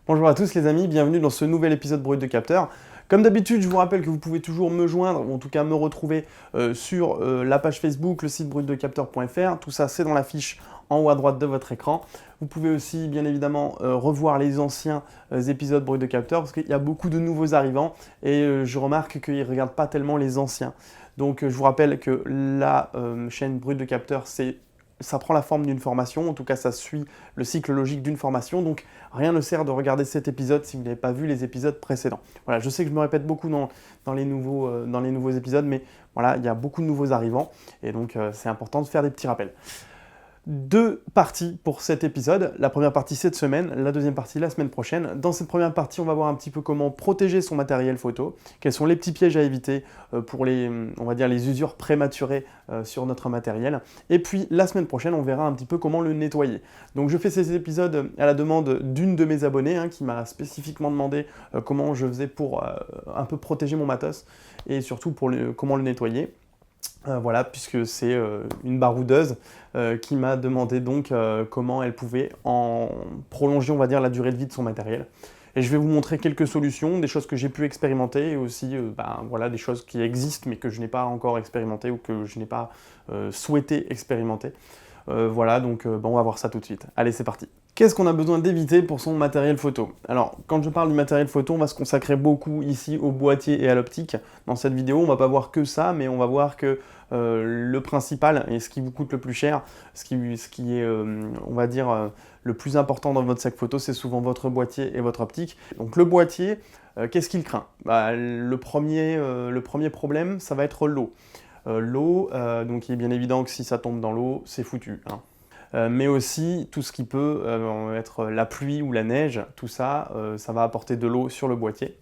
Bonjour à tous les amis, bienvenue dans ce nouvel épisode Brut de Capteur. Comme d'habitude, je vous rappelle que vous pouvez toujours me joindre, ou en tout cas me retrouver sur la page Facebook, le site brutdecapteur.fr. Tout ça, c'est dans la fiche en haut à droite de votre écran. Vous pouvez aussi, bien évidemment, revoir les anciens épisodes Brut de Capteur, parce qu'il y a beaucoup de nouveaux arrivants, et je remarque qu'ils ne regardent pas tellement les anciens. Donc je vous rappelle que la chaîne Brut de Capteur, ça prend la forme d'une formation, en tout cas ça suit le cycle logique d'une formation, donc rien ne sert de regarder cet épisode si vous n'avez pas vu les épisodes précédents. Voilà, je sais que je me répète beaucoup dans les nouveaux épisodes, mais voilà, il y a beaucoup de nouveaux arrivants, et donc c'est important de faire des petits rappels. Deux parties pour cet épisode. La première partie cette semaine, la deuxième partie la semaine prochaine. Dans cette première partie, on va voir un petit peu comment protéger son matériel photo, quels sont les petits pièges à éviter pour on va dire les usures prématurées sur notre matériel. Et puis la semaine prochaine, on verra un petit peu comment le nettoyer. Donc je fais ces épisodes à la demande d'une de mes abonnées qui m'a spécifiquement demandé comment je faisais pour un peu protéger mon matos et surtout pour comment le nettoyer. Voilà, puisque c'est une baroudeuse qui m'a demandé donc comment elle pouvait en prolonger, on va dire, la durée de vie de son matériel. Et je vais vous montrer quelques solutions, des choses que j'ai pu expérimenter et aussi voilà, des choses qui existent mais que je n'ai pas encore expérimenté ou que je n'ai pas souhaité expérimenter. Voilà, donc on va voir ça tout de suite. Allez, c'est parti. Qu'est-ce qu'on a besoin d'éviter pour son matériel photo? Alors, quand je parle du matériel photo, on va se consacrer beaucoup ici au boîtier et à l'optique. Dans cette vidéo, on va pas voir que ça, mais on va voir que le principal et ce qui vous coûte le plus cher, ce qui est, on va dire, le plus important dans votre sac photo, c'est souvent votre boîtier et votre optique. Donc le boîtier, qu'est-ce qu'il craint? Le premier problème, ça va être l'eau. L'eau, donc il est bien évident que si ça tombe dans l'eau, c'est foutu. Mais aussi tout ce qui peut être la pluie ou la neige, tout ça, ça va apporter de l'eau sur le boîtier.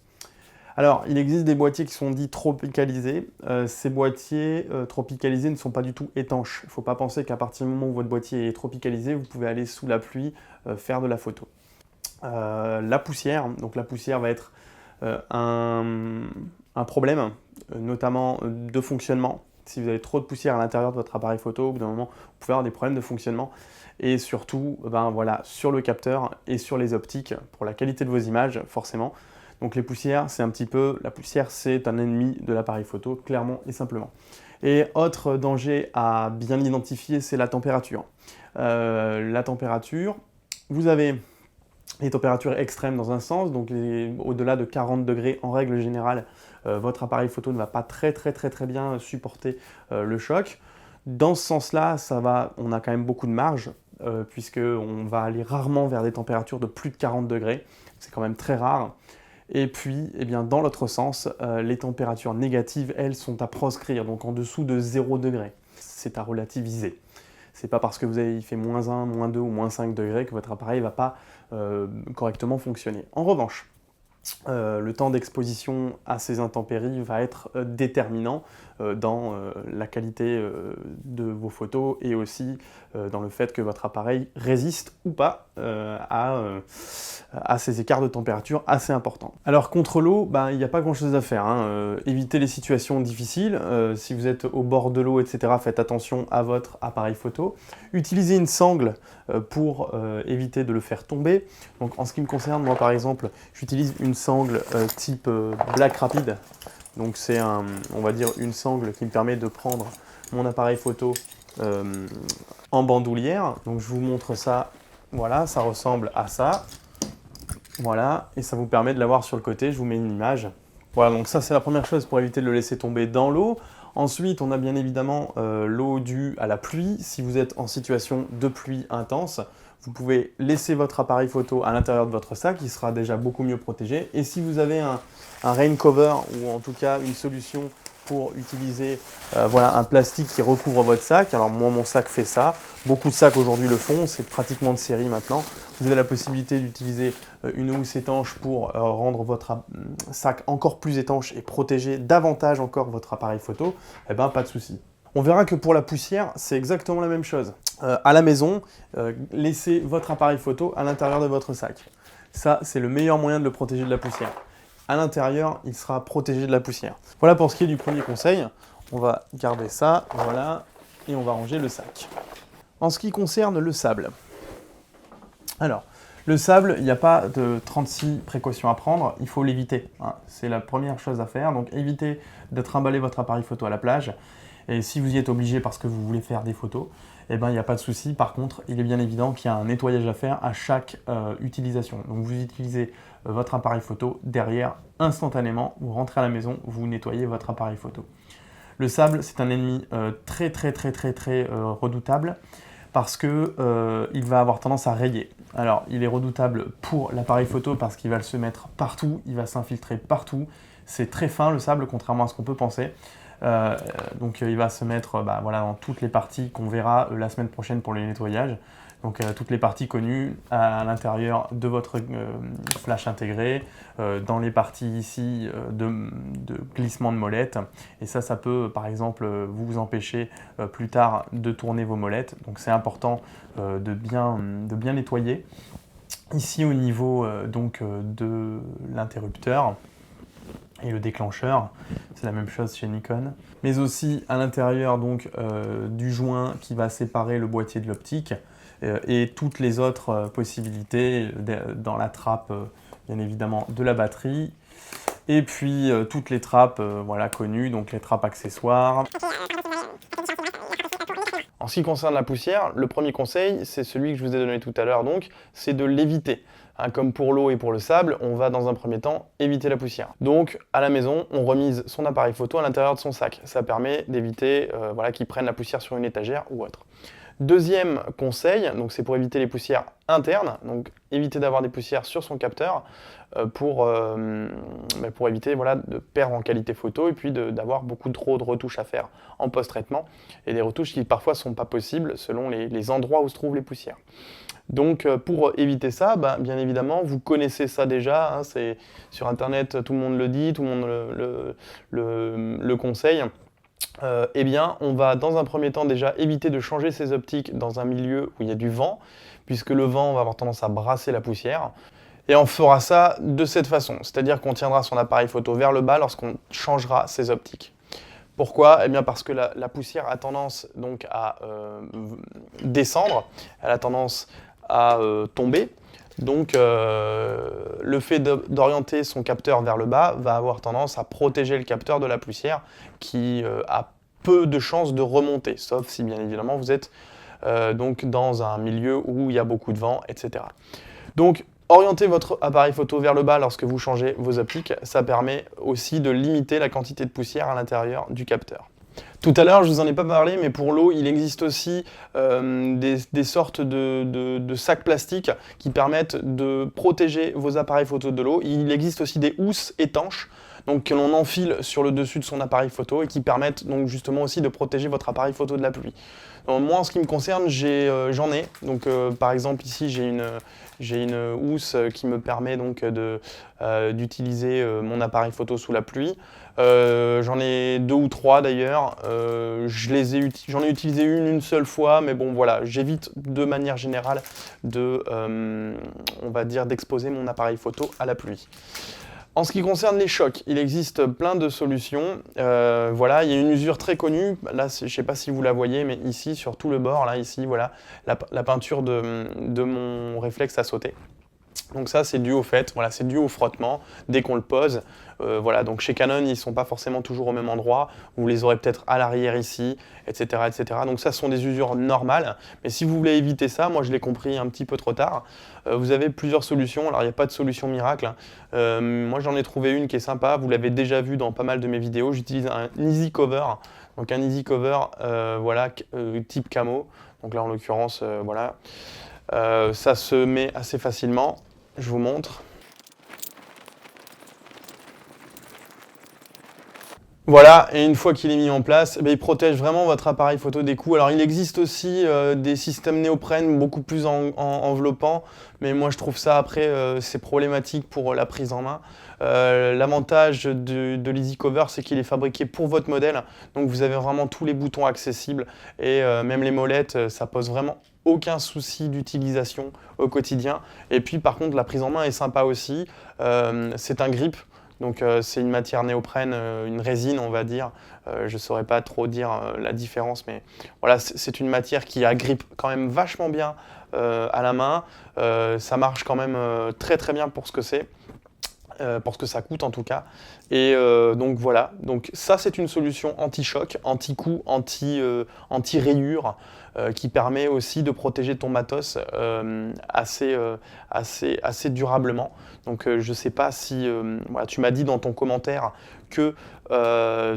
Alors, il existe des boîtiers qui sont dits tropicalisés. Ces boîtiers tropicalisés ne sont pas du tout étanches. Il ne faut pas penser qu'à partir du moment où votre boîtier est tropicalisé, vous pouvez aller sous la pluie faire de la photo. La poussière, donc la poussière va être un problème, notamment de fonctionnement. Si vous avez trop de poussière à l'intérieur de votre appareil photo, au bout d'un moment, vous pouvez avoir des problèmes de fonctionnement. Et surtout, voilà, sur le capteur et sur les optiques, pour la qualité de vos images, forcément. Donc les poussières, la poussière, c'est un ennemi de l'appareil photo, clairement et simplement. Et autre danger à bien identifier, c'est la température. La température, vous avez les températures extrêmes dans un sens, donc au-delà de 40 degrés en règle générale, votre appareil photo ne va pas très bien supporter le choc. Dans ce sens-là, on a quand même beaucoup de marge, puisqu'on va aller rarement vers des températures de plus de 40 degrés, c'est quand même très rare. Et puis, dans l'autre sens, les températures négatives, elles, sont à proscrire, donc en dessous de 0 degré. C'est à relativiser. C'est pas parce que il fait moins 1, moins 2 ou moins 5 degrés que votre appareil ne va pas correctement fonctionner. En revanche, le temps d'exposition à ces intempéries va être déterminant dans la qualité de vos photos et aussi dans le fait que votre appareil résiste ou pas à ces écarts de température assez importants. Alors contre l'eau, il n'y a pas grand chose à faire. Évitez les situations difficiles. Si vous êtes au bord de l'eau, etc., faites attention à votre appareil photo. Utilisez une sangle pour éviter de le faire tomber. Donc en ce qui me concerne, moi par exemple, j'utilise une sangle type Black Rapid. Donc c'est on va dire une sangle qui me permet de prendre mon appareil photo en bandoulière. Donc je vous montre ça, voilà, ça ressemble à ça. Voilà, et ça vous permet de l'avoir sur le côté, je vous mets une image. Voilà, donc ça c'est la première chose pour éviter de le laisser tomber dans l'eau. Ensuite, on a bien évidemment l'eau due à la pluie. Si vous êtes en situation de pluie intense, vous pouvez laisser votre appareil photo à l'intérieur de votre sac, il sera déjà beaucoup mieux protégé. Et si vous avez un rain cover ou en tout cas une solution pour utiliser voilà, un plastique qui recouvre votre sac, alors moi mon sac fait ça, beaucoup de sacs aujourd'hui le font, c'est pratiquement de série maintenant. Vous avez la possibilité d'utiliser une housse étanche pour rendre votre sac encore plus étanche et protéger davantage encore votre appareil photo, eh ben pas de souci. On verra que pour la poussière, c'est exactement la même chose. À la maison, laissez votre appareil photo à l'intérieur de votre sac. Ça, c'est le meilleur moyen de le protéger de la poussière. à l'intérieur, il sera protégé de la poussière. Voilà pour ce qui est du premier conseil. On va garder ça, voilà, et on va ranger le sac. En ce qui concerne le sable, alors, le sable, il n'y a pas de 36 précautions à prendre, il faut l'éviter. Hein. C'est la première chose à faire, donc évitez de trimballer votre appareil photo à la plage. Et si vous y êtes obligé parce que vous voulez faire des photos, eh ben, il n'y a pas de souci. Par contre, il est bien évident qu'il y a un nettoyage à faire à chaque utilisation. Donc vous utilisez votre appareil photo, derrière, instantanément, vous rentrez à la maison, vous nettoyez votre appareil photo. Le sable, c'est un ennemi très redoutable parce que il va avoir tendance à rayer. Alors, il est redoutable pour l'appareil photo parce qu'il va se mettre partout, il va s'infiltrer partout. C'est très fin le sable, contrairement à ce qu'on peut penser. Donc il va se mettre voilà, dans toutes les parties qu'on verra la semaine prochaine pour le nettoyage. Donc toutes les parties connues à l'intérieur de votre flash intégré, dans les parties ici de glissement de molette. Et ça peut par exemple vous empêcher plus tard de tourner vos molettes. Donc c'est important de bien nettoyer. Ici au niveau de l'interrupteur et le déclencheur, c'est la même chose chez Nikon. Mais aussi à l'intérieur du joint qui va séparer le boîtier de l'optique et toutes les autres possibilités dans la trappe, bien évidemment, de la batterie. Et puis toutes les trappes voilà, connues, donc les trappes accessoires. En ce qui concerne la poussière, le premier conseil, c'est celui que je vous ai donné tout à l'heure, donc, c'est de l'éviter. Hein, comme pour l'eau et pour le sable, on va dans un premier temps éviter la poussière. Donc, à la maison, on remise son appareil photo à l'intérieur de son sac. Ça permet d'éviter voilà, qu'il prenne la poussière sur une étagère ou autre. Deuxième conseil, donc c'est pour éviter les poussières internes, donc éviter d'avoir des poussières sur son capteur pour éviter voilà, de perdre en qualité photo et puis d'avoir beaucoup trop de retouches à faire en post-traitement et des retouches qui parfois ne sont pas possibles selon les endroits où se trouvent les poussières. Donc pour éviter ça, bien évidemment, vous connaissez ça déjà, hein, c'est sur internet, tout le monde le dit, tout le monde le conseille. Eh bien, on va dans un premier temps déjà éviter de changer ses optiques dans un milieu où il y a du vent, puisque le vent va avoir tendance à brasser la poussière. Et on fera ça de cette façon, c'est-à-dire qu'on tiendra son appareil photo vers le bas lorsqu'on changera ses optiques. Pourquoi ? Eh bien parce que la poussière a tendance donc à descendre, elle a tendance à tomber. Donc le fait d'orienter son capteur vers le bas va avoir tendance à protéger le capteur de la poussière qui a peu de chances de remonter, sauf si bien évidemment vous êtes donc dans un milieu où il y a beaucoup de vent, etc. Donc orienter votre appareil photo vers le bas lorsque vous changez vos optiques, ça permet aussi de limiter la quantité de poussière à l'intérieur du capteur. Tout à l'heure, je ne vous en ai pas parlé, mais pour l'eau, il existe aussi des sortes de sacs plastiques qui permettent de protéger vos appareils photo de l'eau. Il existe aussi des housses étanches donc, que l'on enfile sur le dessus de son appareil photo et qui permettent donc, justement aussi de protéger votre appareil photo de la pluie. Donc, moi, en ce qui me concerne, j'en ai. Donc, par exemple, ici, j'ai une housse qui me permet donc d'utiliser mon appareil photo sous la pluie. J'en ai 2 ou 3 d'ailleurs. J'en ai utilisé une seule fois, mais bon voilà, j'évite de manière générale on va dire, d'exposer mon appareil photo à la pluie. En ce qui concerne les chocs, il existe plein de solutions. Voilà, il y a une usure très connue. Là, je ne sais pas si vous la voyez, mais ici, sur tout le bord, là, ici, voilà, la peinture de mon réflexe à sauter. Donc ça, c'est dû au fait, voilà, c'est dû au frottement dès qu'on le pose. Voilà, donc chez Canon, ils ne sont pas forcément toujours au même endroit. Vous les aurez peut-être à l'arrière ici, etc., etc. Donc ça, ce sont des usures normales. Mais si vous voulez éviter ça, moi je l'ai compris un petit peu trop tard. Vous avez plusieurs solutions. Alors il n'y a pas de solution miracle. Hein. Moi j'en ai trouvé une qui est sympa. Vous l'avez déjà vu dans pas mal de mes vidéos. J'utilise un Easy Cover. Donc un Easy Cover, voilà, type camo. Donc là en l'occurrence, voilà. Ça se met assez facilement. Je vous montre. Voilà, et une fois qu'il est mis en place, il protège vraiment votre appareil photo des coups. Alors il existe aussi des systèmes néoprène beaucoup plus enveloppants, mais moi je trouve ça après c'est problématique pour la prise en main. L'avantage de l'Easy Cover, c'est qu'il est fabriqué pour votre modèle, donc vous avez vraiment tous les boutons accessibles et même les molettes, ça pose vraiment aucun souci d'utilisation au quotidien. Et puis par contre la prise en main est sympa aussi, c'est un grip. Donc c'est une matière néoprène, une résine on va dire. Je ne saurais pas trop dire la différence, mais voilà, c'est une matière qui agrippe quand même vachement bien à la main. Ça marche quand même très très bien pour ce que c'est. Pour ce que ça coûte en tout cas. Et donc voilà, donc ça c'est une solution anti-choc, anti-coup, anti-rayure qui permet aussi de protéger ton matos assez durablement. Donc je ne sais pas si, voilà, tu m'as dit dans ton commentaire que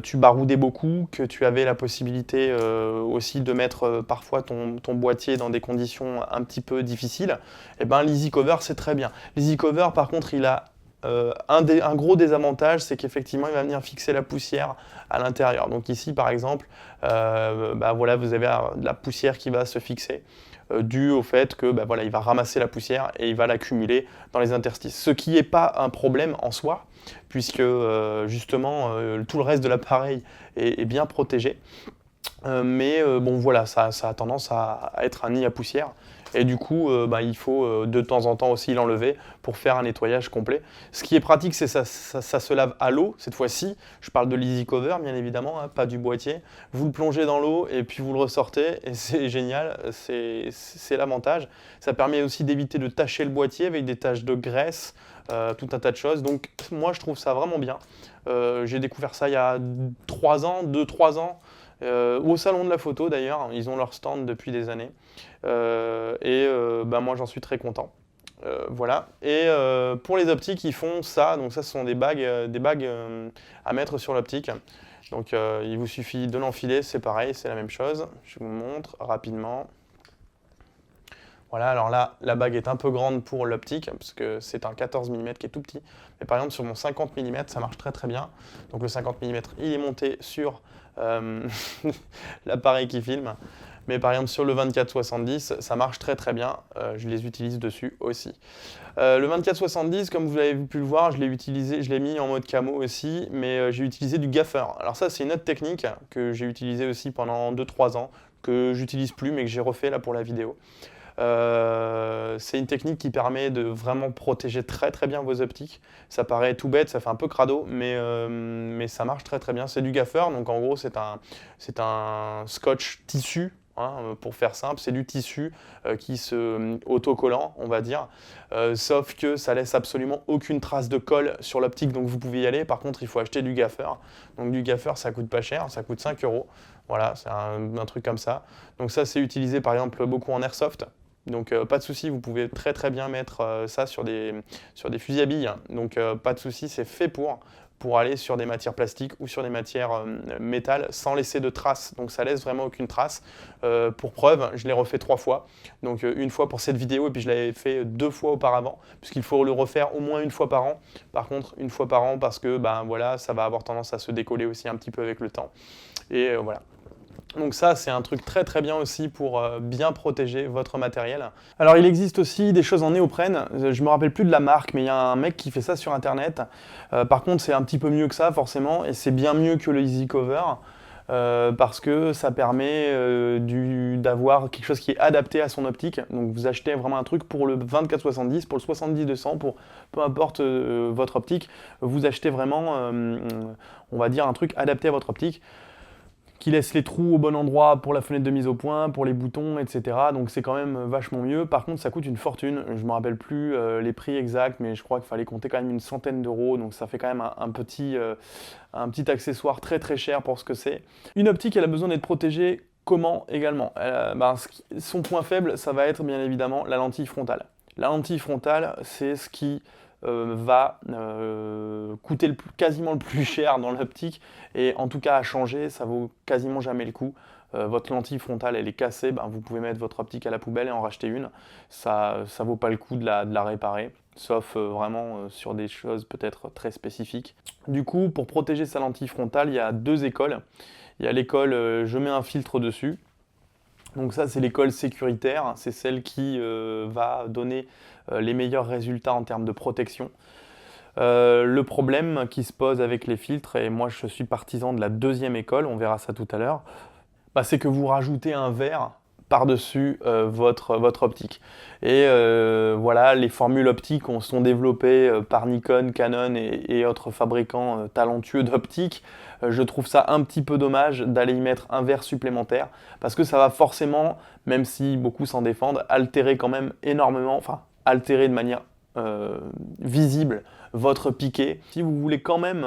tu baroudais beaucoup, que tu avais la possibilité aussi de mettre parfois ton boîtier dans des conditions un petit peu difficiles. Et ben l'Easy Cover c'est très bien. L'Easy Cover par contre il a un gros désavantage, c'est qu'effectivement, il va venir fixer la poussière à l'intérieur. Donc ici, par exemple, voilà, vous avez de la poussière qui va se fixer, dû au fait que voilà, il va ramasser la poussière et il va l'accumuler dans les interstices. Ce qui n'est pas un problème en soi, puisque justement, tout le reste de l'appareil est bien protégé. Mais bon voilà, ça a tendance à être un nid à poussière. Et du coup, il faut de temps en temps aussi l'enlever pour faire un nettoyage complet. Ce qui est pratique, c'est ça se lave à l'eau. Cette fois-ci, je parle de l'Easy Cover, bien évidemment, hein, pas du boîtier. Vous le plongez dans l'eau et puis vous le ressortez. Et c'est génial, c'est l'avantage. Ça permet aussi d'éviter de tacher le boîtier avec des taches de graisse, tout un tas de choses. Donc moi, je trouve ça vraiment bien. J'ai découvert ça il y a 2-3 ans. Au salon de la photo d'ailleurs, ils ont leur stand depuis des années. Moi j'en suis très content. Voilà. Et pour les optiques, ils font ça. Donc ça, ce sont des bagues à mettre sur l'optique. Donc il vous suffit de l'enfiler, c'est pareil, c'est la même chose. Je vous montre rapidement. Voilà, alors là, la bague est un peu grande pour l'optique, parce que c'est un 14 mm qui est tout petit. Mais par exemple, sur mon 50 mm, ça marche très très bien. Donc le 50 mm, il est monté sur l'appareil qui filme. Mais par exemple, sur le 24-70, ça marche très très bien. Je les utilise dessus aussi. Le 24-70, comme vous avez pu le voir, je l'ai mis en mode camo aussi, mais j'ai utilisé du gaffer. Alors ça, c'est une autre technique que j'ai utilisée aussi pendant 2-3 ans, que j'utilise plus, mais que j'ai refait là pour la vidéo. C'est une technique qui permet de vraiment protéger très très bien vos optiques. Ça paraît tout bête, ça fait un peu crado, mais ça marche très très bien. C'est du gaffer, donc en gros c'est un scotch tissu. Hein, pour faire simple, c'est du tissu qui se autocollant, on va dire, sauf que ça laisse absolument aucune trace de colle sur l'optique, donc vous pouvez y aller. Par contre, il faut acheter du gaffer. Donc du gaffer, ça coûte pas cher, ça coûte 5 €. Voilà, c'est un truc comme ça. Donc ça, c'est utilisé par exemple beaucoup en airsoft. Donc pas de souci, vous pouvez très très bien mettre ça sur des fusils à billes. Donc pas de souci, c'est fait pour aller sur des matières plastiques ou sur des matières métal sans laisser de traces. Donc ça laisse vraiment aucune trace. Pour preuve, je l'ai refait 3 fois. Donc une fois pour cette vidéo et puis je l'avais fait 2 fois auparavant, puisqu'il faut le refaire au moins une fois par an. Par contre, une fois par an parce que voilà, ça va avoir tendance à se décoller aussi un petit peu avec le temps. Et voilà. Donc ça, c'est un truc très très bien aussi pour bien protéger votre matériel. Alors il existe aussi des choses en néoprène, je me rappelle plus de la marque, mais il y a un mec qui fait ça sur internet. Par contre, c'est un petit peu mieux que ça forcément, et c'est bien mieux que le Easy Cover, parce que ça permet d'avoir quelque chose qui est adapté à son optique. Donc vous achetez vraiment un truc pour le 24-70, pour le 70-200, pour peu importe votre optique, vous achetez vraiment, on va dire, un truc adapté à votre optique, qui laisse les trous au bon endroit pour la fenêtre de mise au point, pour les boutons, etc. Donc c'est quand même vachement mieux. Par contre, ça coûte une fortune. Je ne me rappelle plus les prix exacts, mais je crois qu'il fallait compter quand même une centaine d'euros. Donc ça fait quand même un petit accessoire très très cher pour ce que c'est. Une optique, elle a besoin d'être protégée comment également son point faible, ça va être bien évidemment la lentille frontale. La lentille frontale, c'est ce qui va coûter quasiment le plus cher dans l'optique, et en tout cas à changer, ça vaut quasiment jamais le coup. Votre lentille frontale elle est cassée, vous pouvez mettre votre optique à la poubelle et en racheter une. Ça vaut pas le coup de la réparer, sauf vraiment sur des choses peut-être très spécifiques. Du coup, pour protéger sa lentille frontale, il y a 2 écoles. Il y a l'école je mets un filtre dessus. Donc ça, c'est l'école sécuritaire, c'est celle qui va donner les meilleurs résultats en termes de protection. Le problème qui se pose avec les filtres, et moi je suis partisan de la 2e école, on verra ça tout à l'heure, c'est que vous rajoutez un verre par-dessus votre optique. Et voilà, les formules optiques sont développées par Nikon, Canon et autres fabricants talentueux d'optique. Je trouve ça un petit peu dommage d'aller y mettre un verre supplémentaire parce que ça va forcément, même si beaucoup s'en défendent, altérer quand même énormément, enfin altérer de manière visible votre piqué. Si vous voulez quand même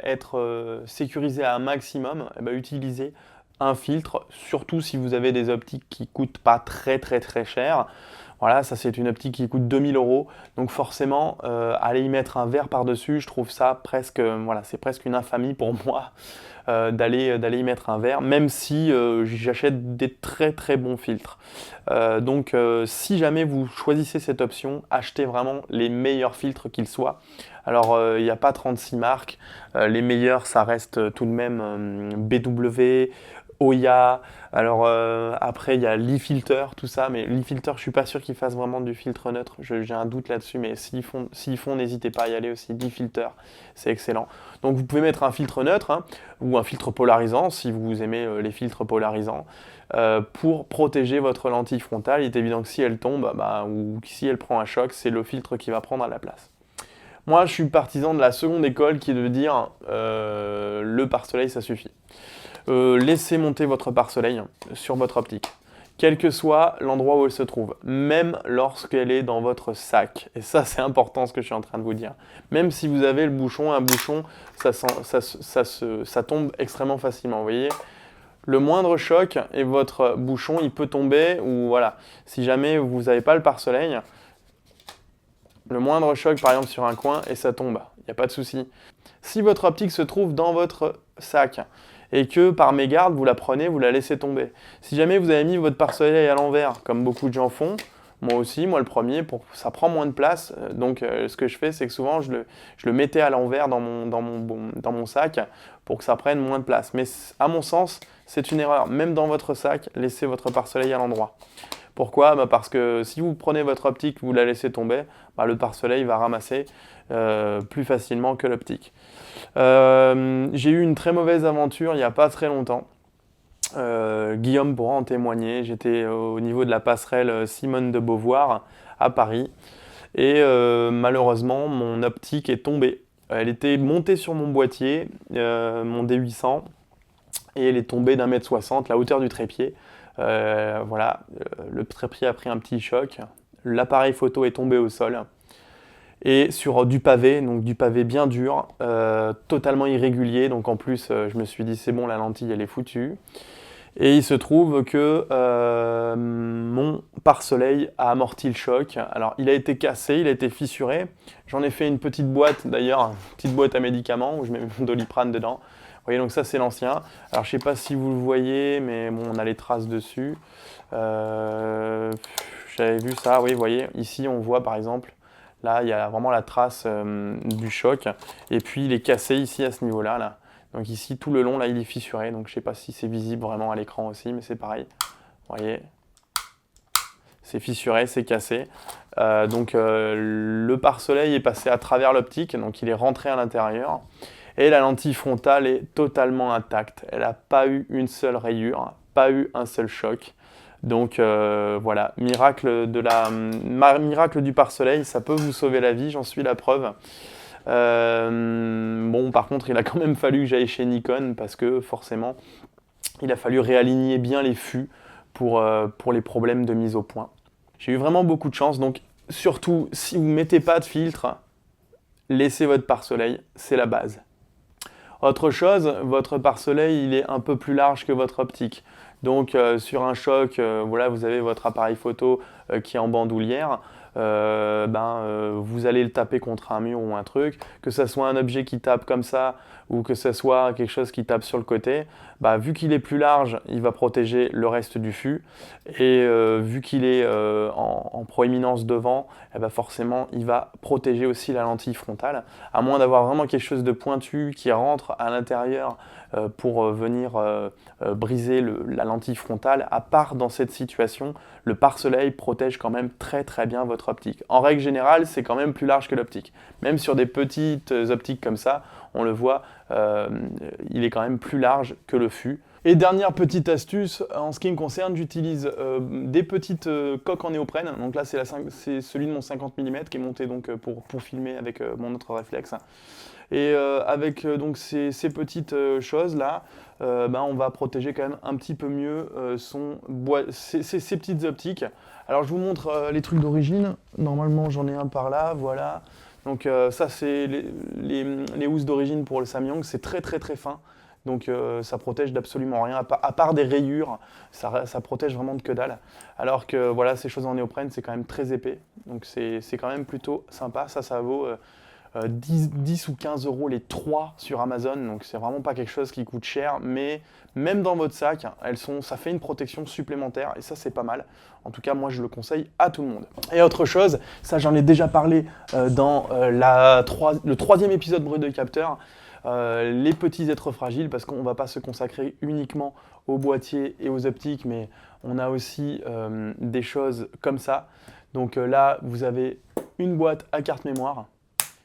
être sécurisé à un maximum, eh ben, utilisez un filtre, surtout si vous avez des optiques qui coûtent pas très cher. Voilà, ça c'est une optique qui coûte 2000 €, donc forcément, aller y mettre un verre par-dessus, je trouve ça presque, voilà, c'est presque une infamie pour moi d'aller y mettre un verre, même si j'achète des très bons filtres. Donc si jamais vous choisissez cette option, achetez vraiment les meilleurs filtres qu'ils soient. Alors il n'y a pas 36 marques, les meilleurs ça reste tout de même BW, Oya, alors après il y a l'e-filter, tout ça, mais l'e-filter je suis pas sûr qu'ils fassent vraiment du filtre neutre, j'ai un doute là-dessus, mais s'ils font n'hésitez pas à y aller aussi, l'e-filter, c'est excellent. Donc vous pouvez mettre un filtre neutre hein, ou un filtre polarisant si vous aimez les filtres polarisants pour protéger votre lentille frontale. Il est évident que si elle tombe ou si elle prend un choc, c'est le filtre qui va prendre à la place. Moi je suis partisan de la seconde école qui est de dire le pare-soleil ça suffit. Laissez monter votre pare-soleil sur votre optique, quel que soit l'endroit où elle se trouve, même lorsqu'elle est dans votre sac. Et ça, c'est important ce que je suis en train de vous dire. Même si vous avez un bouchon, ça tombe extrêmement facilement. Vous voyez, le moindre choc et votre bouchon, il peut tomber. Ou voilà, si jamais vous n'avez pas le pare-soleil, le moindre choc, par exemple, sur un coin et ça tombe. Il n'y a pas de souci. Si votre optique se trouve dans votre sac, et que par mégarde, vous la prenez, vous la laissez tomber. Si jamais vous avez mis votre pare-soleil à l'envers, comme beaucoup de gens font, moi aussi, moi le premier, ça prend moins de place. Donc ce que je fais, c'est que souvent, je le mettais à l'envers dans mon sac pour que ça prenne moins de place. Mais à mon sens, c'est une erreur. Même dans votre sac, laissez votre pare-soleil à l'endroit. Pourquoi ? Parce que si vous prenez votre optique, vous la laissez tomber, le pare-soleil va ramasser plus facilement que l'optique. J'ai eu une très mauvaise aventure il n'y a pas très longtemps. Guillaume pourra en témoigner. J'étais au niveau de la passerelle Simone de Beauvoir à Paris et malheureusement mon optique est tombée. Elle était montée sur mon boîtier, mon D800, et elle est tombée d'1,60 m, la hauteur du trépied. Voilà, le trépied a pris un petit choc, l'appareil photo est tombé au sol. Et sur du pavé, donc du pavé bien dur, totalement irrégulier, donc en plus je me suis dit c'est bon, la lentille elle est foutue. Et il se trouve que mon pare-soleil a amorti le choc. Alors il a été cassé, il a été fissuré. J'en ai fait une petite boîte d'ailleurs, une petite boîte à médicaments où je mets mon Doliprane dedans. Vous voyez, donc ça c'est l'ancien. Alors je sais pas si vous le voyez, mais bon, on a les traces dessus. J'avais vu ça, oui, vous voyez, ici on voit par exemple. Là, il y a vraiment la trace du choc. Et puis, il est cassé ici, à ce niveau-là. Là. Donc ici, tout le long, là, il est fissuré. Donc, je ne sais pas si c'est visible vraiment à l'écran aussi, mais c'est pareil. Vous voyez, c'est fissuré, c'est cassé. Le pare-soleil est passé à travers l'optique. Donc, il est rentré à l'intérieur. Et la lentille frontale est totalement intacte. Elle n'a pas eu une seule rayure, pas eu un seul choc. Donc voilà, miracle du pare-soleil, ça peut vous sauver la vie, j'en suis la preuve. Bon, par contre, il a quand même fallu que j'aille chez Nikon parce que forcément, il a fallu réaligner bien les fûts pour les problèmes de mise au point. J'ai eu vraiment beaucoup de chance, donc surtout, si vous ne mettez pas de filtre, laissez votre pare-soleil, c'est la base. Autre chose, votre pare-soleil, il est un peu plus large que votre optique. Donc sur un choc, voilà, vous avez votre appareil photo qui est en bandoulière, vous allez le taper contre un mur ou un truc, que ce soit un objet qui tape comme ça ou que ce soit quelque chose qui tape sur le côté, vu qu'il est plus large, il va protéger le reste du fût et vu qu'il est en proéminence devant, forcément il va protéger aussi la lentille frontale, à moins d'avoir vraiment quelque chose de pointu qui rentre à l'intérieur pour venir briser la lentille frontale. À part dans cette situation, le pare-soleil protège quand même très bien votre autres optiques. En règle générale, c'est quand même plus large que l'optique. Même sur des petites optiques comme ça, on le voit, il est quand même plus large que le fût. Et dernière petite astuce, en ce qui me concerne, j'utilise des petites coques en néoprène. Donc là, c'est celui de mon 50 mm qui est monté donc, pour filmer avec mon autre réflexe. Et avec donc ces petites choses-là, on va protéger quand même un petit peu mieux ces petites optiques. Alors je vous montre les trucs d'origine. Normalement, j'en ai un par là, voilà. Donc ça, c'est les housses d'origine pour le Samyang. C'est très très très fin. Donc ça protège d'absolument rien, à part des rayures, ça protège vraiment de que dalle. Alors que voilà, ces choses en néoprène, c'est quand même très épais. Donc c'est quand même plutôt sympa. Ça vaut 10 ou 15 euros les 3 sur Amazon. Donc c'est vraiment pas quelque chose qui coûte cher. Mais même dans votre sac, ça fait une protection supplémentaire. Et ça, c'est pas mal. En tout cas, moi, je le conseille à tout le monde. Et autre chose, ça j'en ai déjà parlé dans le 3e épisode Brut de Capteur. Les petits êtres fragiles, parce qu'on ne va pas se consacrer uniquement aux boîtiers et aux optiques, mais on a aussi des choses comme ça. Donc là, vous avez une boîte à carte mémoire.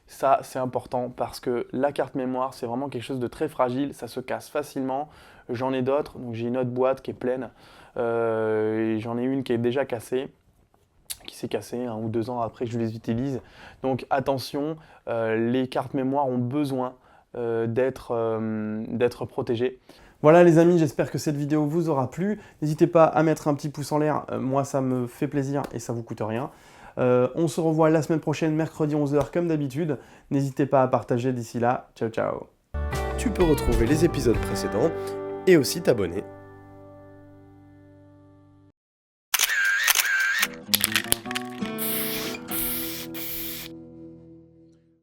Ça, c'est important parce que la carte mémoire, c'est vraiment quelque chose de très fragile, ça se casse facilement. J'en ai d'autres, donc j'ai une autre boîte qui est pleine, et j'en ai une qui est déjà cassée, qui s'est cassée 1 ou 2 ans après que je les utilise. Donc attention, les cartes mémoire ont besoin d'être protégé. Voilà les amis, j'espère que cette vidéo vous aura plu. N'hésitez pas à mettre un petit pouce en l'air, moi ça me fait plaisir et ça vous coûte rien. On se revoit la semaine prochaine, mercredi 11h comme d'habitude. N'hésitez pas à partager d'ici là. Ciao ciao. Tu peux retrouver les épisodes précédents et aussi t'abonner